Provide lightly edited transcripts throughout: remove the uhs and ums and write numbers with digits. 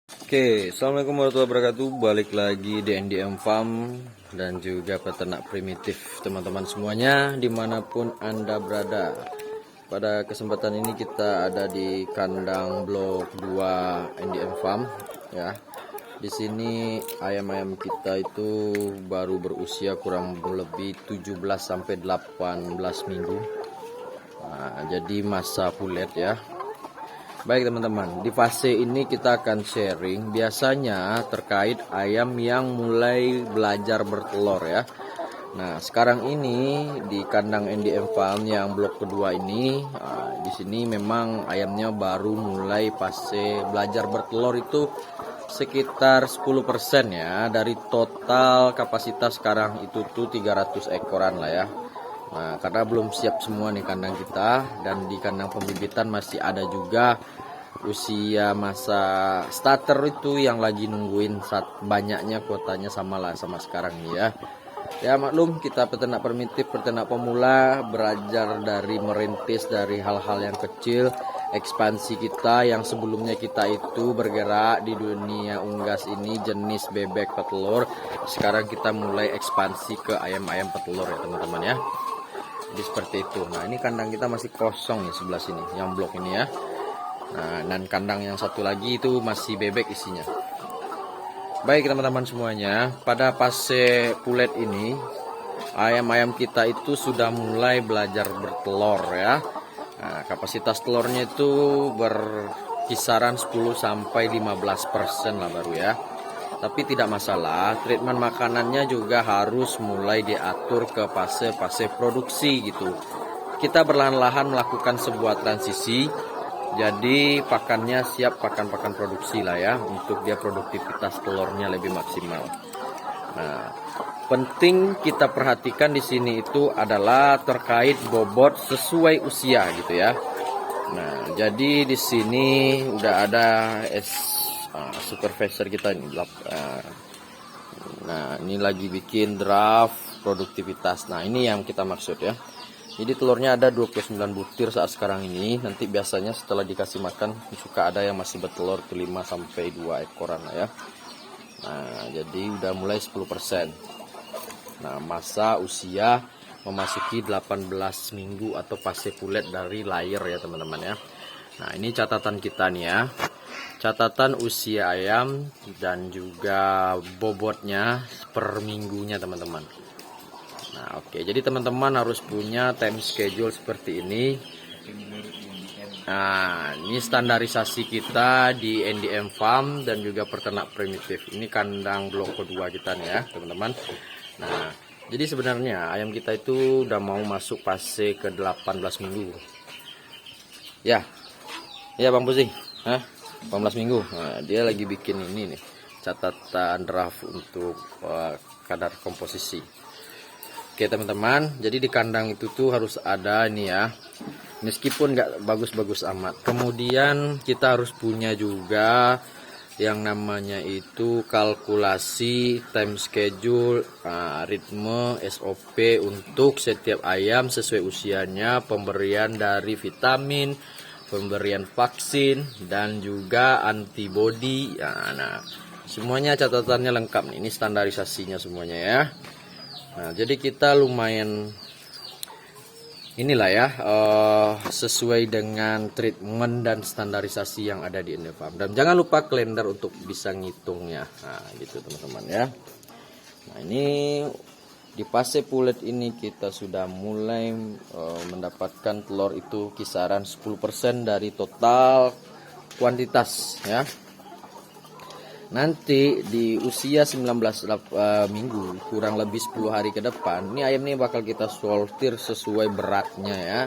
Oke, assalamualaikum warahmatullahi wabarakatuh. Balik lagi di NDM Farm dan juga peternak primitif teman-teman semuanya dimanapun anda berada. Pada kesempatan ini kita ada di kandang blok 2 NDM Farm ya. Di sini ayam-ayam kita itu baru berusia kurang lebih 17 sampai 18 minggu. Nah, jadi masa pulet ya. Baik teman-teman, di fase ini kita akan sharing biasanya terkait ayam yang mulai belajar bertelur ya. Nah, sekarang ini di kandang NDM Farm yang blok kedua ini, di sini memang ayamnya baru mulai fase belajar bertelur itu sekitar 10% ya dari total kapasitas sekarang itu tuh 300 ekoran lah ya. Nah, karena belum siap semua nih kandang kita, dan di kandang pembibitan masih ada juga usia masa starter itu yang lagi nungguin saat banyaknya kuotanya sama lah sama sekarang nih ya. Ya maklum, kita peternak primitif, peternak pemula, belajar dari merintis dari hal-hal yang kecil. Ekspansi kita yang sebelumnya kita itu bergerak di dunia unggas ini jenis bebek petelur, sekarang kita mulai ekspansi ke ayam-ayam petelur ya teman-teman ya. Jadi seperti itu. Nah, ini kandang kita masih kosong nih sebelah sini, yang blok ini ya. Nah, dan kandang yang satu lagi itu masih bebek isinya. Baik teman-teman semuanya, pada fase pulet ini ayam-ayam kita itu sudah mulai belajar bertelur ya. Nah, kapasitas telurnya itu berkisaran 10 sampai 15% lah baru ya. Tapi tidak masalah, treatment makanannya juga harus mulai diatur ke fase-fase produksi gitu. Kita perlahan-lahan melakukan sebuah transisi. Jadi pakannya siap pakan-pakan produksi lah ya, untuk dia produktivitas telurnya lebih maksimal. Nah, penting kita perhatikan di sini itu adalah terkait bobot sesuai usia gitu ya. Nah, jadi di sini udah ada supervisor kita ini. Nah, ini lagi bikin draft produktivitas. Nah, ini yang kita maksud ya. Jadi telurnya ada 29 butir saat sekarang ini. Nanti biasanya setelah dikasih makan suka ada yang masih bertelur 5 sampai 2 ekoran lah ya. Nah, jadi udah mulai 10%. Nah, masa usia memasuki 18 minggu atau fase pulet dari lahir ya teman-teman ya. Nah, ini catatan kita nih ya. Catatan usia ayam dan juga bobotnya per minggunya teman-teman. Nah, oke. Jadi teman-teman harus punya time schedule seperti ini. Nah, ini standarisasi kita di NDM Farm dan juga peternak primitif. Ini kandang blok kedua kita nih ya, teman-teman. Nah, jadi sebenarnya ayam kita itu udah mau masuk fase ke 18 minggu. Ya. Ya, Bang Pusing. 18 minggu. Nah, dia lagi bikin ini nih, catatan draft untuk kadar komposisi. Oke teman-teman, jadi di kandang itu tuh harus ada ini ya, meskipun nggak bagus-bagus amat. Kemudian kita harus punya juga yang namanya itu kalkulasi time schedule, ritme SOP untuk setiap ayam sesuai usianya, pemberian dari vitamin, pemberian vaksin, dan juga antibody. Nah, semuanya catatannya lengkap nih. Ini standarisasinya semuanya ya. Nah, jadi kita lumayan inilah ya, sesuai dengan treatment dan standarisasi yang ada di NDM Farm. Dan jangan lupa kalender untuk bisa ngitungnya. Nah, gitu teman-teman ya. Nah, ini di fase pulet ini kita sudah mulai mendapatkan telur itu kisaran 10% dari total kuantitas ya. Nanti di usia 19 minggu, kurang lebih 10 hari ke depan, ini ayam ini bakal kita sortir sesuai beratnya ya.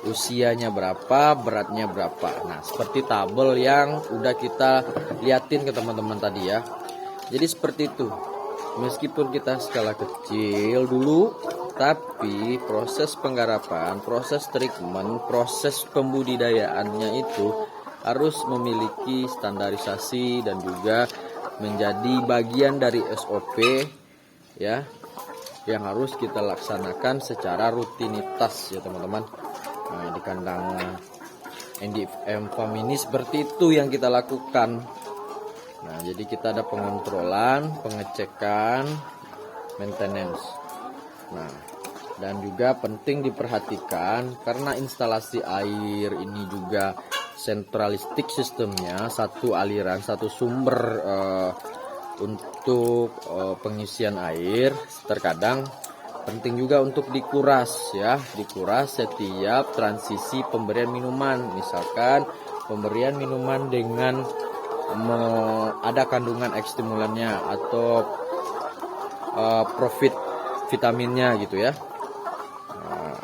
Usianya berapa, beratnya berapa. Nah, seperti tabel yang udah kita liatin ke teman-teman tadi ya. Jadi seperti itu. Meskipun kita skala kecil dulu, tapi proses penggarapan, proses treatment, proses pembudidayaannya itu harus memiliki standarisasi dan juga menjadi bagian dari SOP ya, yang harus kita laksanakan secara rutinitas ya teman-teman. Nah, di kandang NDM Farm ini seperti itu yang kita lakukan. Nah, Nah, jadi kita ada pengontrolan, pengecekan, maintenance. Nah, dan juga penting diperhatikan karena instalasi air ini juga sentralistik sistemnya, satu aliran, satu sumber untuk pengisian air. Terkadang penting juga untuk dikuras ya, dikuras setiap transisi pemberian minuman. Misalkan pemberian minuman dengan ada kandungan ekstimulannya atau profit vitaminnya gitu ya,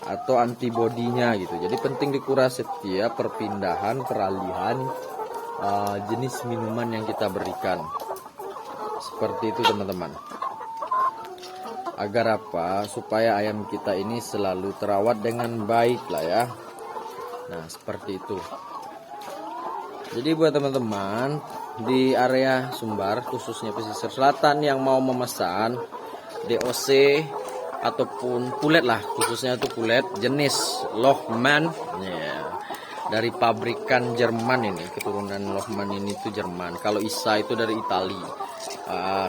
atau antibodinya gitu. Jadi penting dikuras setiap perpindahan peralihan jenis minuman yang kita berikan. Seperti itu teman-teman. Agar apa? Supaya ayam kita ini selalu terawat dengan baik lah ya. Nah, seperti itu. Jadi buat teman-teman di area Sumbar, khususnya pesisir selatan yang mau memesan DOC ataupun pulet lah, khususnya itu pulet jenis Lohmann ya, dari pabrikan Jerman ini, keturunan Lohmann ini itu Jerman. Kalau Isa itu dari Itali.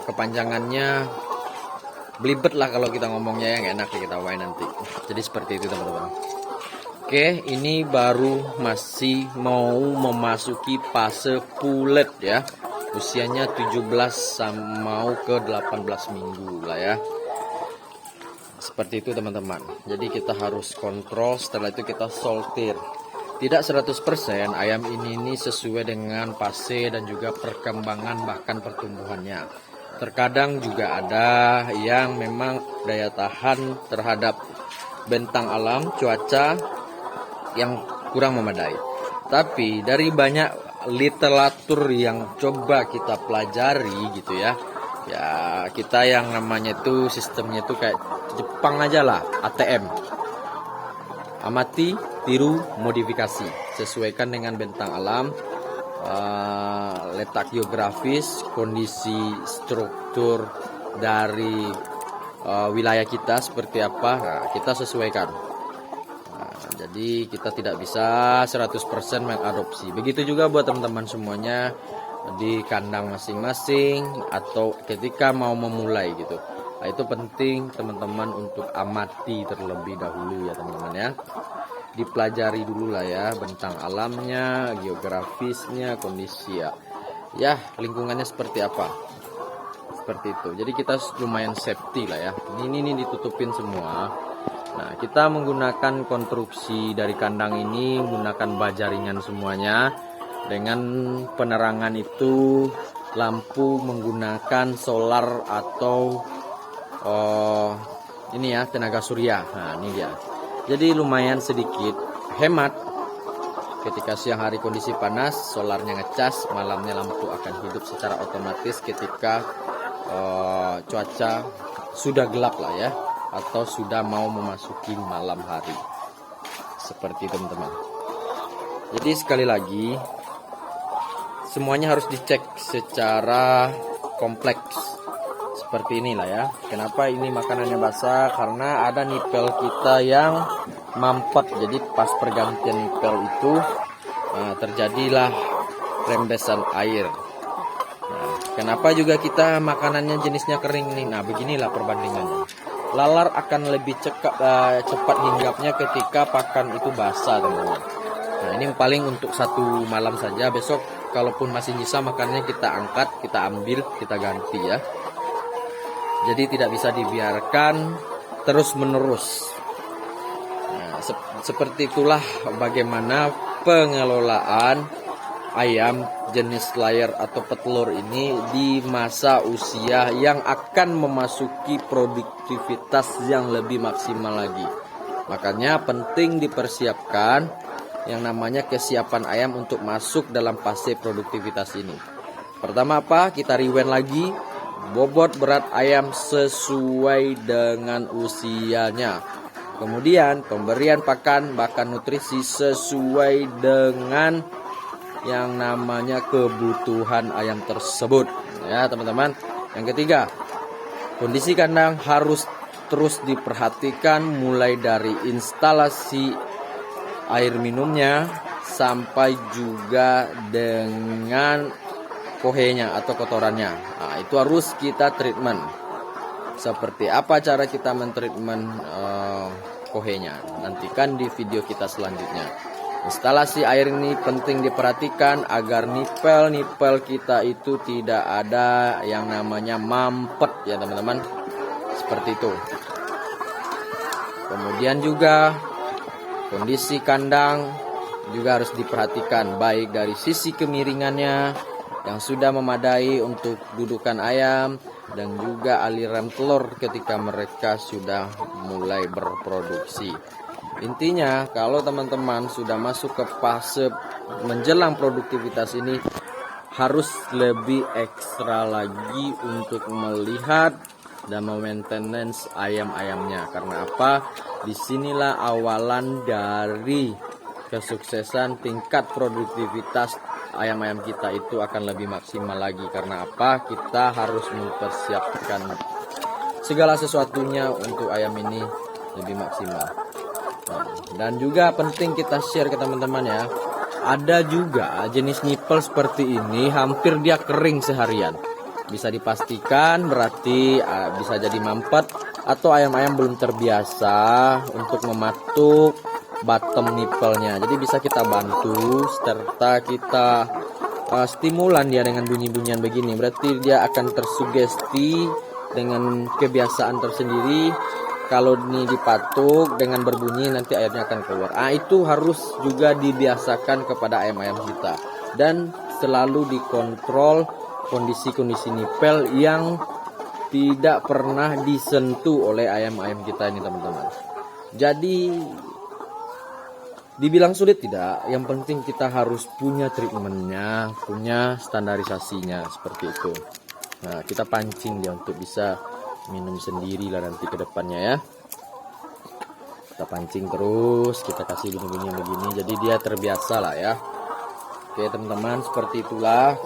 Kepanjangannya belibet lah kalau kita ngomongnya, yang enak ya kita wain nanti. Jadi seperti itu teman-teman. Oke, ini baru masih mau memasuki fase pulet ya. Usianya 17 mau ke 18 minggu lah ya. Seperti itu teman-teman. Jadi kita harus kontrol, setelah itu kita sortir. Tidak 100% ayam ini sesuai dengan fase dan juga perkembangan bahkan pertumbuhannya. Terkadang juga ada yang memang daya tahan terhadap bentang alam, cuaca yang kurang memadai. Tapi dari banyak literatur yang coba kita pelajari gitu ya, ya kita yang namanya itu sistemnya itu kayak Jepang aja lah, ATM. Amati, tiru, modifikasi, sesuaikan dengan bentang alam, letak geografis, kondisi struktur dari wilayah kita seperti apa, nah, kita sesuaikan. Jadi kita tidak bisa 100% mengadopsi. Begitu juga buat teman-teman semuanya di kandang masing-masing atau ketika mau memulai gitu. Nah, itu penting teman-teman untuk amati terlebih dahulu ya teman-teman ya. Dipelajari dulu lah ya bentang alamnya, geografisnya, kondisi ya. Ya, lingkungannya seperti apa. Seperti itu. Jadi kita lumayan safety lah ya. Ini ditutupin semua. Nah, kita menggunakan konstruksi dari kandang ini menggunakan baja ringan semuanya. Dengan penerangan itu lampu menggunakan solar atau ini ya tenaga surya. Nah, ini dia. Jadi lumayan sedikit hemat. Ketika siang hari kondisi panas, solarnya ngecas, malamnya lampu akan hidup secara otomatis ketika cuaca sudah gelap lah ya, atau sudah mau memasuki malam hari. Seperti itu teman-teman. Jadi sekali lagi semuanya harus dicek secara kompleks. Seperti inilah ya. Kenapa ini makanannya basah? Karena ada nipel kita yang mampet. Jadi pas pergantian nipel itu terjadilah rembesan air. Nah, kenapa juga kita makanannya jenisnya kering nih? Nah, beginilah perbandingannya. Lalar akan lebih cepat hinggapnya ketika pakan itu basah, teman-teman. Nah, ini paling untuk satu malam saja. Besok kalaupun masih nyisa makanannya kita angkat, kita ambil, kita ganti ya. Jadi tidak bisa dibiarkan terus-menerus. Nah, seperti itulah bagaimana pengelolaan ayam jenis layer atau petelur ini di masa usia yang akan memasuki produktivitas yang lebih maksimal lagi. Makanya penting dipersiapkan yang namanya kesiapan ayam untuk masuk dalam fase produktivitas ini. Pertama apa? Kita rewind lagi. Bobot berat ayam sesuai dengan usianya. Kemudian pemberian pakan bahkan nutrisi sesuai dengan yang namanya kebutuhan ayam tersebut. Ya teman-teman. Yang ketiga, kondisi kandang harus terus diperhatikan mulai dari instalasi air minumnya sampai juga dengan kohenya atau kotorannya. Nah, itu harus kita treatment. Seperti apa cara kita mentreatment kohenya? Nantikan di video kita selanjutnya. Instalasi air ini penting diperhatikan agar nipel kita itu tidak ada yang namanya mampet ya teman-teman. Seperti itu. Kemudian juga kondisi kandang juga harus diperhatikan, baik dari sisi kemiringannya yang sudah memadai untuk dudukan ayam dan juga aliran telur ketika mereka sudah mulai berproduksi. Intinya kalau teman-teman sudah masuk ke fase menjelang produktivitas ini, harus lebih ekstra lagi untuk melihat dan maintenance ayam-ayamnya. Karena apa? Disinilah awalan dari kesuksesan tingkat produktivitas ayam-ayam kita itu akan lebih maksimal lagi. Karena apa? Kita harus mempersiapkan segala sesuatunya untuk ayam ini lebih maksimal. Dan juga penting kita share ke teman-teman ya. Ada juga jenis nipel seperti ini hampir dia kering seharian. Bisa dipastikan berarti bisa jadi mampet atau ayam-ayam belum terbiasa untuk mematuk bottom nipelnya. Jadi bisa kita bantu serta kita stimulan dia dengan bunyi-bunyian begini. Berarti dia akan tersugesti dengan kebiasaan tersendiri. Kalau ini dipatuk dengan berbunyi nanti airnya akan keluar. Itu harus juga dibiasakan kepada ayam-ayam kita. Dan selalu dikontrol kondisi-kondisi nipel yang tidak pernah disentuh oleh ayam-ayam kita ini teman-teman. Jadi dibilang sulit tidak, yang penting kita harus punya treatmentnya, punya standarisasinya seperti itu. Nah, kita pancing dia untuk bisa minum sendiri lah nanti ke depannya ya. Kita pancing terus, kita kasih bunyi-bunyi begini, jadi dia terbiasa lah ya. Oke teman-teman, seperti itulah.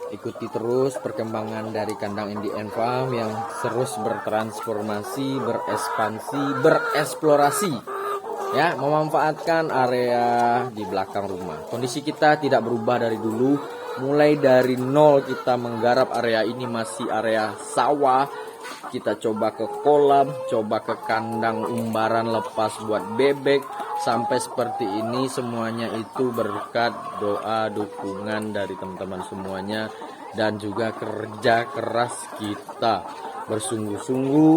Ikuti terus perkembangan dari kandang NDM Farm yang terus bertransformasi, berekspansi, bereksplorasi ya, memanfaatkan area di belakang rumah. Kondisi kita tidak berubah dari dulu. Mulai dari nol kita menggarap area ini masih area sawah. Kita coba ke kolam, coba ke kandang umbaran lepas buat bebek, sampai seperti ini. Semuanya itu berkat doa dukungan dari teman-teman semuanya dan juga kerja keras kita bersungguh-sungguh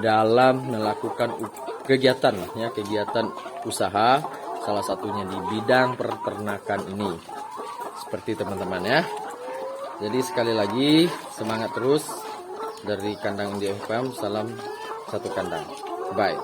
dalam melakukan kegiatan ya, kegiatan usaha, salah satunya di bidang peternakan ini. Seperti teman-teman ya. Jadi sekali lagi semangat terus. Dari kandang NDM Farm, salam satu kandang. Bye.